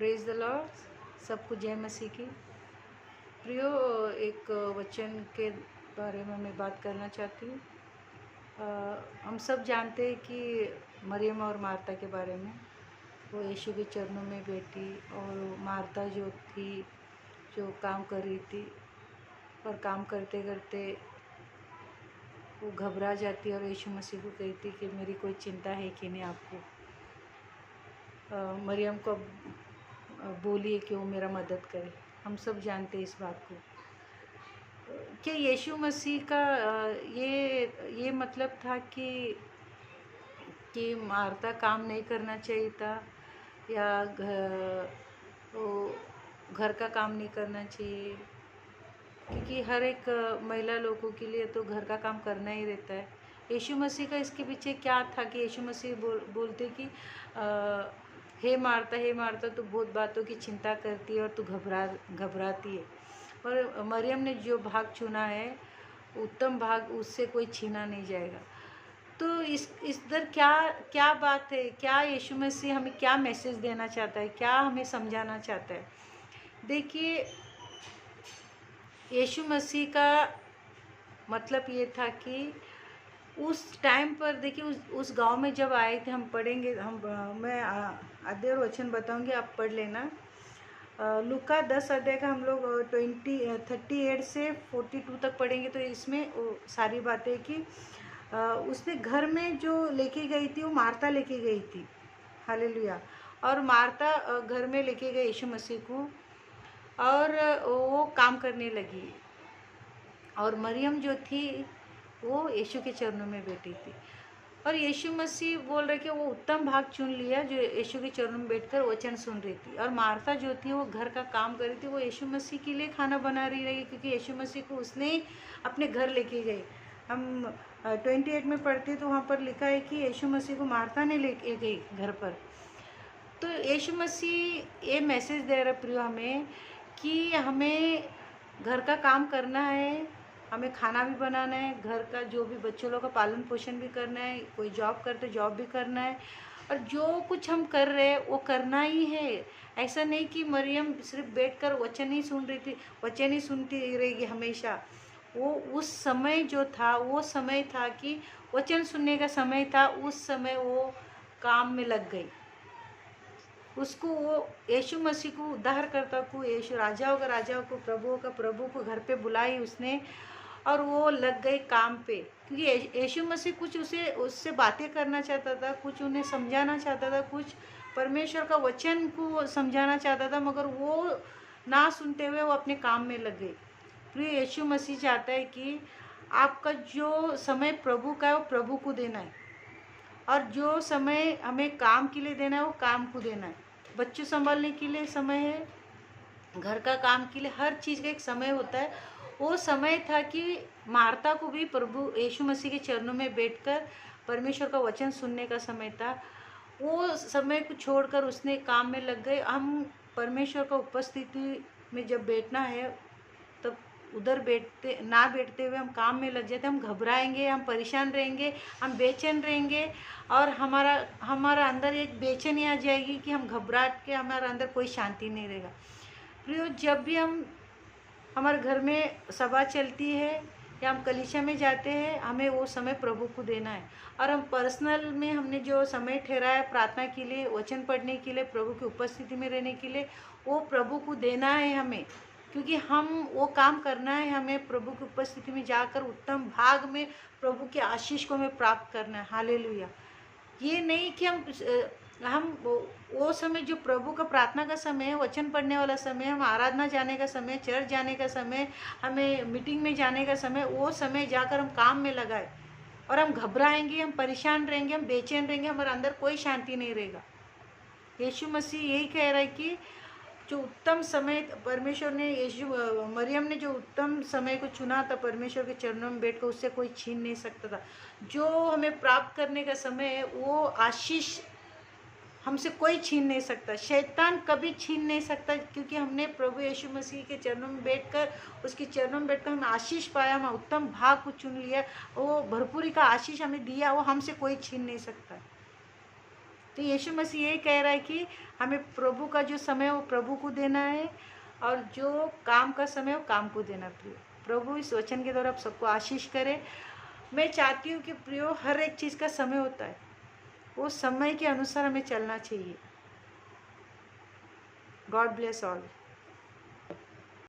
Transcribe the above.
Praise the Lord. सबको जय मसीह की। प्रियो, एक वचन के बारे में मैं बात करना चाहती हूँ। हम सब जानते हैं कि मरियम और मार्ता के बारे में। वो यीशु के चरणों में बैठी और मार्ता जो थी, जो काम कर रही थी, और काम करते करते वो घबरा जाती और यीशु मसीह को कहती कि मेरी कोई चिंता है कि नहीं आपको। मरियम को बोलिए कि वो मेरा मदद करे। हम सब जानते हैं इस बात को। कि यीशु मसीह का ये मतलब था कि मार्ता काम नहीं करना चाहिए था, या वो घर का काम नहीं करना चाहिए, क्योंकि हर एक महिला लोगों के लिए तो घर का काम करना ही रहता है। यीशु मसीह का इसके पीछे क्या था कि यीशु मसीह बोलते कि हे मार्ता तो बहुत बातों की चिंता करती है और तू घबराती है। और मरियम ने जो भाग चुना है, उत्तम भाग, उससे कोई छीना नहीं जाएगा। तो इस दर क्या बात है, क्या यीशु मसीह हमें क्या मैसेज देना चाहता है, क्या हमें समझाना चाहता है। देखिए, यीशु मसीह का मतलब ये था कि उस टाइम पर, देखिए उस गांव में जब आए थे, हम पढ़ेंगे, मैं आधे और वचन बताऊंगी, आप पढ़ लेना। लूका 10 अध्याय का हम लोग 38 से 42 तक पढ़ेंगे। तो इसमें सारी बातें कि उसने घर में जो लेके गई थी, वो मार्ता लेके गई थी। हालेलुया। और मार्ता घर में लेके गई यीशु मसीह को, और वो काम करने लगी। और मरियम जो थी वो यीशु के चरणों में बैठी थी। और यीशु मसीह बोल रहे कि वो उत्तम भाग चुन लिया जो यीशु के चरणों में बैठकर वचन सुन रही थी। और मार्था जो थी वो घर का काम कर रही थी, वो यीशु मसीह के लिए खाना बना रही, क्योंकि यीशु मसीह को उसने अपने घर लेके गए। हम 28 में पढ़ते तो वहाँ पर लिखा है कि यीशु मसीह को मार्था ने लेके गई घर पर। तो यीशु मसीह ये मैसेज दे रहा प्रियो हमें कि हमें घर का काम करना है, हमें खाना भी बनाना है, घर का जो भी बच्चों लोग का पालन पोषण भी करना है, कोई जॉब करते जॉब भी करना है, और जो कुछ हम कर रहे हैं वो करना ही है। ऐसा नहीं कि मरियम सिर्फ बैठकर वचन ही सुन रही थी, वचन ही सुनती रहेगी हमेशा। वो उस समय जो था, वो समय था कि वचन सुनने का समय था। उस समय वो काम में लग गई। उसको, वो यीशु मसीह को, उद्धारकर्ता को, यीशु राजाओं का राजाओं को, प्रभुओं का प्रभु को घर पे बुलाई उसने, और वो लग गई काम पे। क्योंकि यीशु मसीह कुछ उससे बातें करना चाहता था, कुछ उन्हें समझाना चाहता था, कुछ परमेश्वर का वचन को समझाना चाहता था, मगर वो ना सुनते हुए वो अपने काम में लग गई। फिर यीशु मसीह चाहता है कि आपका जो समय प्रभु का है वो प्रभु को देना है, और जो समय हमें काम के लिए देना है वो काम को देना है। बच्चे संभालने के लिए समय है, घर का काम के लिए, हर चीज़ का एक समय होता है। वो समय था कि मार्ता को भी प्रभु यीशु मसीह के चरणों में बैठकर परमेश्वर का वचन सुनने का समय था। वो समय को छोड़कर उसने काम में लग गए। हम परमेश्वर का उपस्थिति में जब बैठना है, तब उधर बैठते हुए हम काम में लग जाते, हम घबराएंगे, हम परेशान रहेंगे, हम बेचैन रहेंगे, और हमारा अंदर एक बेचैनी आ जाएगी कि हम घबराहट के, हमारे अंदर कोई शांति नहीं रहेगा। प्रियो, जब भी हमारे घर में सभा चलती है या हम कलीसिया में जाते हैं, हमें वो समय प्रभु को देना है। और हम पर्सनल में हमने जो समय ठहराया है प्रार्थना के लिए, वचन पढ़ने के लिए, प्रभु की उपस्थिति में रहने के लिए, वो प्रभु को देना है हमें। क्योंकि हम वो काम करना है, हमें प्रभु की उपस्थिति में जाकर उत्तम भाग में प्रभु के आशीष को हमें प्राप्त करना है। हालेलुया। ये नहीं कि हम वो समय जो प्रभु का प्रार्थना का समय है, वचन पढ़ने वाला समय, हम आराधना जाने का समय, चर्च जाने का समय, हमें मीटिंग में जाने का समय, वो समय जाकर हम काम में लगाए, और हम घबराएंगे, हम परेशान रहेंगे, हम बेचैन रहेंगे, हमारे अंदर कोई शांति नहीं रहेगा। यीशु मसीह यही कह रहा है कि जो उत्तम समय परमेश्वर ने, मरियम ने जो उत्तम समय को चुना था परमेश्वर के चरणों में बैठकर, उससे कोई छीन नहीं सकता था। जो हमें प्राप्त करने का समय है, वो आशीष हमसे कोई छीन नहीं सकता, शैतान कभी छीन नहीं सकता, क्योंकि हमने प्रभु यीशु मसीह के चरणों में बैठकर, उसके चरणों में बैठकर हमें आशीष पाया, हम उत्तम भाग को चुन लिया, वो भरपूरी का आशीष हमें दिया, वो हमसे कोई छीन नहीं सकता। तो यीशु मसीह यही कह रहा है कि हमें प्रभु का जो समय है वो प्रभु को देना है, और जो काम का समय है वो काम को देना। प्रियो, प्रभु इस वचन के द्वारा आप सबको आशीष करे। मैं चाहती हूँ कि प्रियो, हर एक चीज़ का समय होता है, वो समय के अनुसार हमें चलना चाहिए। God bless all.